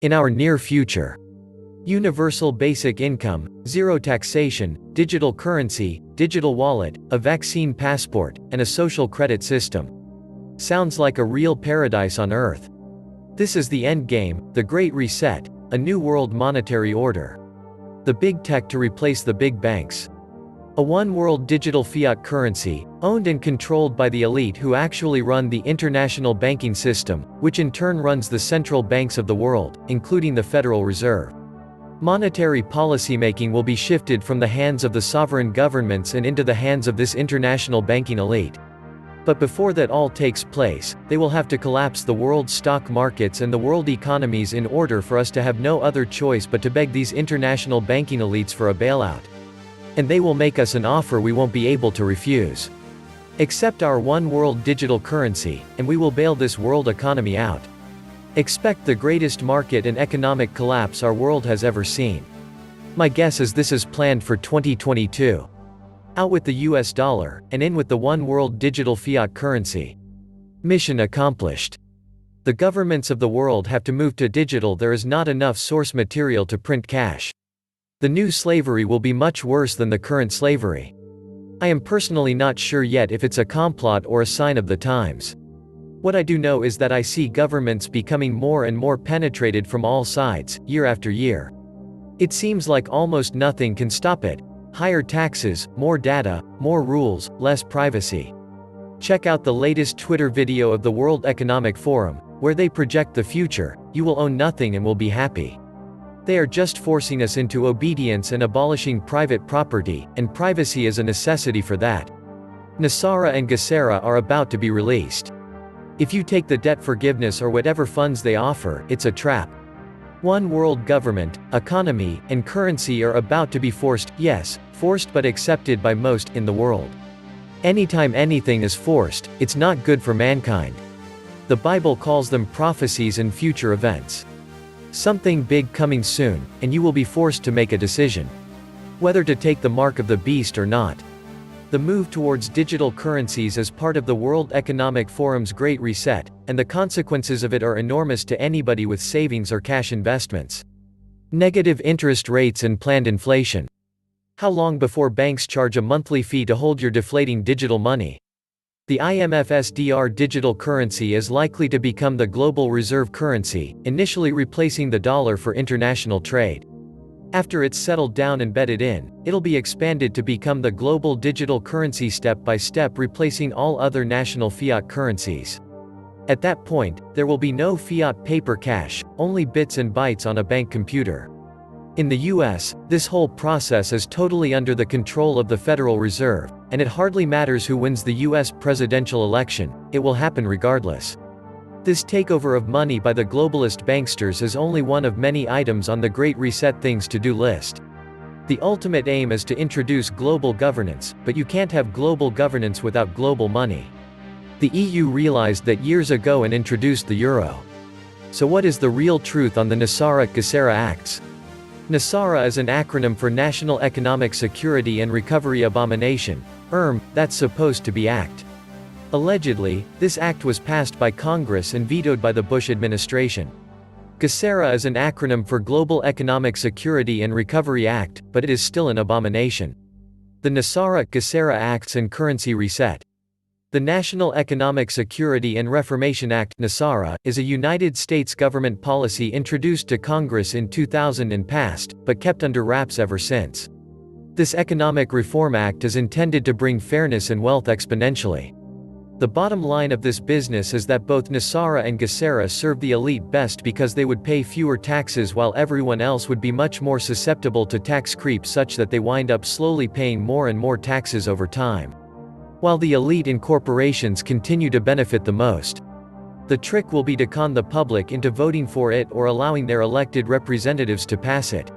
In our near future, universal basic income, zero taxation, digital currency, digital wallet, a vaccine passport, and a social credit system. Sounds like a real paradise on Earth. This is the end game, the Great Reset, a new world monetary order. The big tech to replace the big banks. A one-world digital fiat currency, owned and controlled by the elite who actually run the international banking system, which in turn runs the central banks of the world, including the Federal Reserve. Monetary policymaking will be shifted from the hands of the sovereign governments and into the hands of this international banking elite. But before that all takes place, they will have to collapse the world stock markets and the world economies in order for us to have no other choice but to beg these international banking elites for a bailout. And they will make us an offer we won't be able to refuse. Accept our one world digital currency, and we will bail this world economy out. Expect the greatest market and economic collapse our world has ever seen. My guess is this is planned for 2022. Out with the US dollar, and in with the one world digital fiat currency. Mission accomplished. The governments of the world have to move to digital. There is not enough source material to print cash. The new slavery will be much worse than the current slavery. I am personally not sure yet if it's a complot or a sign of the times. What I do know is that I see governments becoming more and more penetrated from all sides, year after year. It seems like almost nothing can stop it. Higher taxes, more data, more rules, less privacy. Check out the latest Twitter video of the World Economic Forum, where they project the future. You will own nothing and will be happy. They are just forcing us into obedience and abolishing private property, and privacy is a necessity for that. Nesara and Gesara are about to be released. If you take the debt forgiveness or whatever funds they offer, it's a trap. One world government, economy, and currency are about to be forced, yes, forced but accepted by most in the world. Anytime anything is forced, it's not good for mankind. The Bible calls them prophecies and future events. Something big coming soon, and you will be forced to make a decision. Whether to take the mark of the beast or not. The move towards digital currencies is part of the World Economic Forum's Great Reset, and the consequences of it are enormous to anybody with savings or cash investments. Negative interest rates and planned inflation. How long before banks charge a monthly fee to hold your deflating digital money? The IMF's DR digital currency is likely to become the global reserve currency, initially replacing the dollar for international trade. After it's settled down and bedded in, it'll be expanded to become the global digital currency step by step, replacing all other national fiat currencies. At that point, there will be no fiat paper cash, only bits and bytes on a bank computer. In the US, this whole process is totally under the control of the Federal Reserve, and it hardly matters who wins the US presidential election, it will happen regardless. This takeover of money by the globalist banksters is only one of many items on the Great Reset things to do list. The ultimate aim is to introduce global governance, but you can't have global governance without global money. The EU realized that years ago and introduced the euro. So what is the real truth on the Nesara-Gesara Acts? Nesara is an acronym for National Economic Security and Recovery Abomination, that's supposed to be ACT. Allegedly, this act was passed by Congress and vetoed by the Bush administration. Gesara is an acronym for Global Economic Security and Recovery Act, but it is still an abomination. The Nesara-Gesara Acts and Currency Reset. The National Economic Security and Reformation Act (Nesara) is a United States government policy introduced to Congress in 2000 and passed, but kept under wraps ever since. This Economic Reform Act is intended to bring fairness and wealth exponentially. The bottom line of this business is that both Nesara and Gesara serve the elite best because they would pay fewer taxes while everyone else would be much more susceptible to tax creep, such that they wind up slowly paying more and more taxes over time, while the elite and corporations continue to benefit the most. The trick will be to con the public into voting for it or allowing their elected representatives to pass it.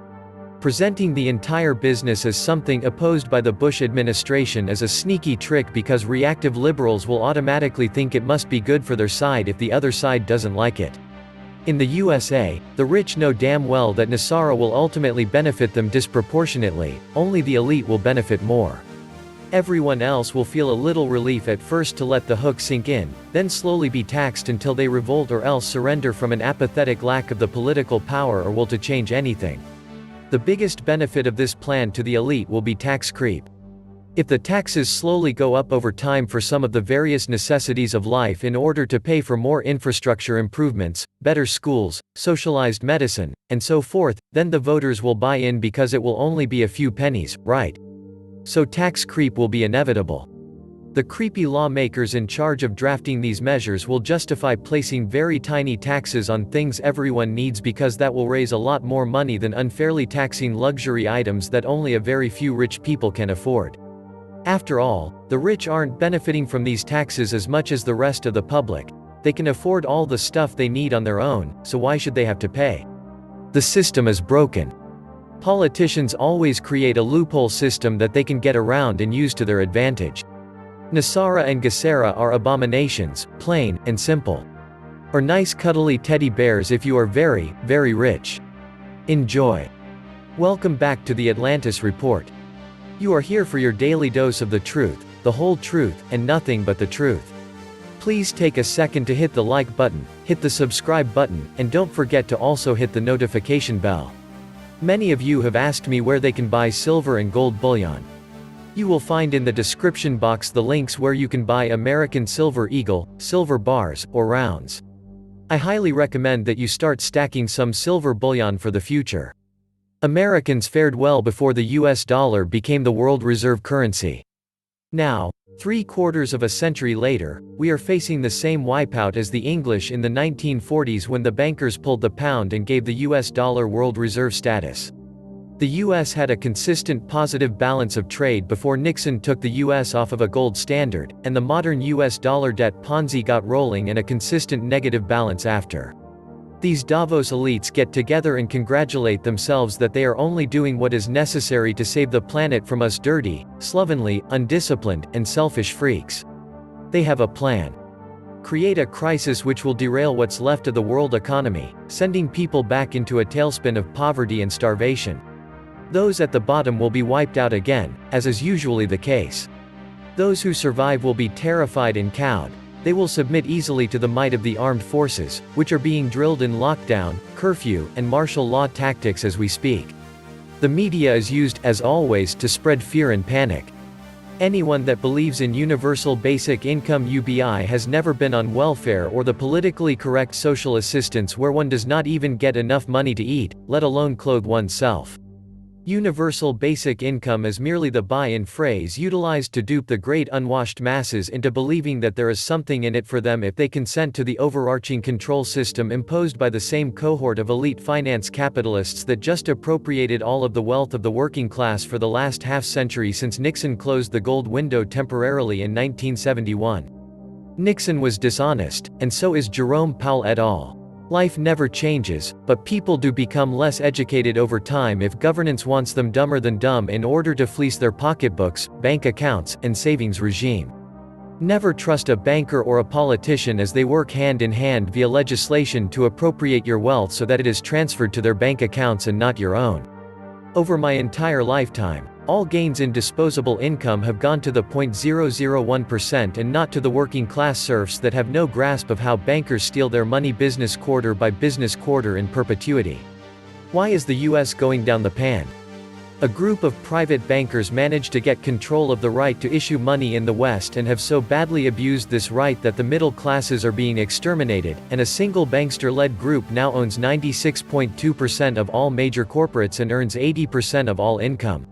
Presenting the entire business as something opposed by the Bush administration is a sneaky trick because reactive liberals will automatically think it must be good for their side if the other side doesn't like it. In the USA, the rich know damn well that Nesara will ultimately benefit them disproportionately, only the elite will benefit more. Everyone else will feel a little relief at first to let the hook sink in, then slowly be taxed until they revolt or else surrender from an apathetic lack of the political power or will to change anything. The biggest benefit of this plan to the elite will be tax creep. If the taxes slowly go up over time for some of the various necessities of life in order to pay for more infrastructure improvements, better schools, socialized medicine, and so forth, then the voters will buy in because it will only be a few pennies, right? So tax creep will be inevitable. The creepy lawmakers in charge of drafting these measures will justify placing very tiny taxes on things everyone needs because that will raise a lot more money than unfairly taxing luxury items that only a very few rich people can afford. After all, the rich aren't benefiting from these taxes as much as the rest of the public. They can afford all the stuff they need on their own, so why should they have to pay? The system is broken. Politicians always create a loophole system that they can get around and use to their advantage. Nesara and Gesara are abominations, plain and simple. Or nice cuddly teddy bears if you are very, very rich. Enjoy. Welcome back to the Atlantis Report. You are here for your daily dose of the truth, the whole truth, and nothing but the truth. Please take a second to hit the like button, hit the subscribe button, and don't forget to also hit the notification bell. Many of you have asked me where they can buy silver and gold bullion. You will find in the description box the links where you can buy American Silver Eagle, silver bars, or rounds. I highly recommend that you start stacking some silver bullion for the future. Americans fared well before the US dollar became the world reserve currency. Now, 3/4 of a century later, we are facing the same wipeout as the English in the 1940s when the bankers pulled the pound and gave the US dollar world reserve status. The US had a consistent positive balance of trade before Nixon took the US off of a gold standard, and the modern US dollar debt Ponzi got rolling and a consistent negative balance after. These Davos elites get together and congratulate themselves that they are only doing what is necessary to save the planet from us dirty, slovenly, undisciplined, and selfish freaks. They have a plan. Create a crisis which will derail what's left of the world economy, sending people back into a tailspin of poverty and starvation. Those at the bottom will be wiped out again, as is usually the case. Those who survive will be terrified and cowed. They will submit easily to the might of the armed forces, which are being drilled in lockdown, curfew, and martial law tactics as we speak. The media is used, as always, to spread fear and panic. Anyone that believes in universal basic income UBI has never been on welfare or the politically correct social assistance where one does not even get enough money to eat, let alone clothe oneself. Universal basic income is merely the buy-in phrase utilized to dupe the great unwashed masses into believing that there is something in it for them if they consent to the overarching control system imposed by the same cohort of elite finance capitalists that just appropriated all of the wealth of the working class for the last half-century since Nixon closed the gold window temporarily in 1971. Nixon was dishonest, and so is Jerome Powell et al. Life never changes, but people do become less educated over time if governance wants them dumber than dumb in order to fleece their pocketbooks, bank accounts, and savings regime. Never trust a banker or a politician as they work hand in hand via legislation to appropriate your wealth so that it is transferred to their bank accounts and not your own. Over my entire lifetime, all gains in disposable income have gone to the 0.001% and not to the working class serfs that have no grasp of how bankers steal their money business quarter by business quarter in perpetuity. Why is the US going down the pan? A group of private bankers managed to get control of the right to issue money in the West and have so badly abused this right that the middle classes are being exterminated, and a single bankster-led group now owns 96.2% of all major corporates and earns 80% of all income.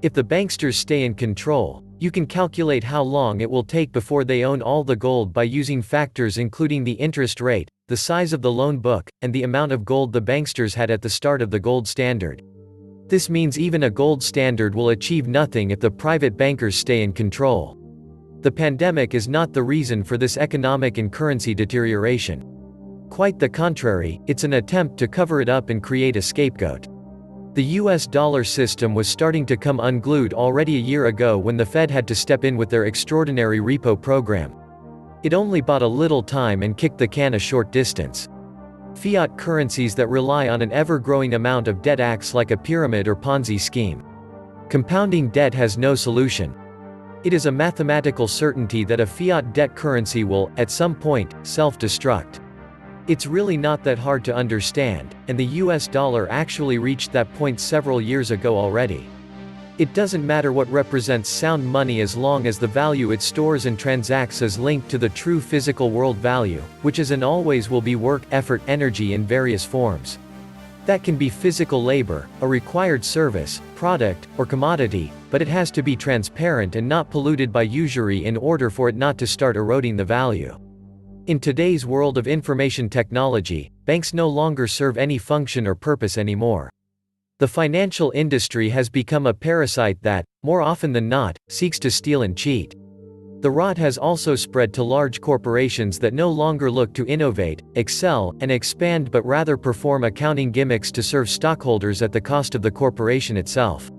If the banksters stay in control, you can calculate how long it will take before they own all the gold by using factors including the interest rate, the size of the loan book, and the amount of gold the banksters had at the start of the gold standard. This means even a gold standard will achieve nothing if the private bankers stay in control. The pandemic is not the reason for this economic and currency deterioration. Quite the contrary, it's an attempt to cover it up and create a scapegoat. The US dollar system was starting to come unglued already a year ago when the Fed had to step in with their extraordinary repo program. It only bought a little time and kicked the can a short distance. Fiat currencies that rely on an ever-growing amount of debt acts like a pyramid or Ponzi scheme. Compounding debt has no solution. It is a mathematical certainty that a fiat debt currency will, at some point, self-destruct. It's really not that hard to understand, and the US dollar actually reached that point several years ago already. It doesn't matter what represents sound money as long as the value it stores and transacts is linked to the true physical world value, which is and always will be work, effort, energy in various forms. That can be physical labor, a required service, product, or commodity, but it has to be transparent and not polluted by usury in order for it not to start eroding the value. In today's world of information technology, banks no longer serve any function or purpose anymore. The financial industry has become a parasite that, more often than not, seeks to steal and cheat. The rot has also spread to large corporations that no longer look to innovate, excel, and expand but rather perform accounting gimmicks to serve stockholders at the cost of the corporation itself.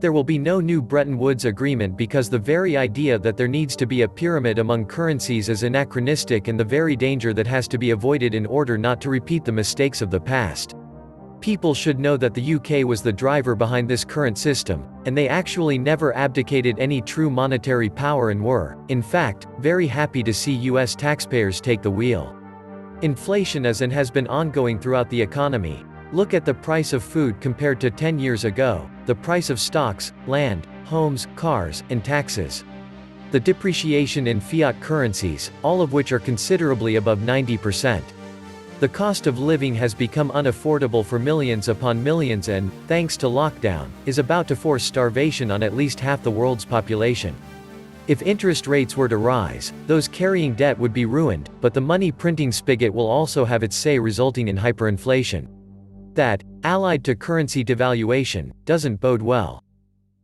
There will be no new Bretton Woods agreement because the very idea that there needs to be a pyramid among currencies is anachronistic and the very danger that has to be avoided in order not to repeat the mistakes of the past. People should know that the UK was the driver behind this current system, and they actually never abdicated any true monetary power and were, in fact, very happy to see US taxpayers take the wheel. Inflation is and has been ongoing throughout the economy. Look at the price of food compared to 10 years ago, the price of stocks, land, homes, cars, and taxes. The depreciation in fiat currencies, all of which are considerably above 90%. The cost of living has become unaffordable for millions upon millions and, thanks to lockdown, is about to force starvation on at least half the world's population. If interest rates were to rise, those carrying debt would be ruined, but the money printing spigot will also have its say, resulting in hyperinflation. That, allied to currency devaluation, doesn't bode well.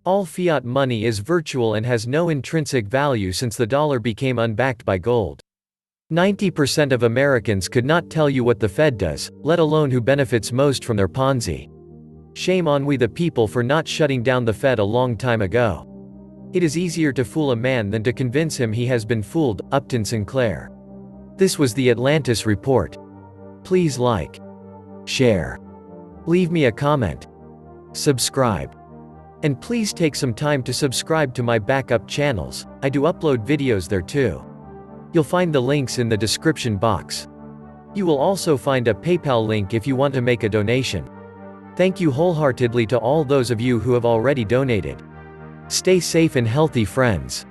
All fiat money is virtual and has no intrinsic value since the dollar became unbacked by gold. 90% of Americans could not tell you what the Fed does, let alone who benefits most from their Ponzi. Shame on we the people for not shutting down the Fed a long time ago. It is easier to fool a man than to convince him he has been fooled. Upton Sinclair. This was the Atlantis Report. Please like, share, leave me a comment, subscribe. And please take some time to subscribe to my backup channels. I do upload videos there too. You'll find the links in the description box. You will also find a PayPal link if you want to make a donation. Thank you wholeheartedly to all those of you who have already donated. Stay safe and healthy, friends.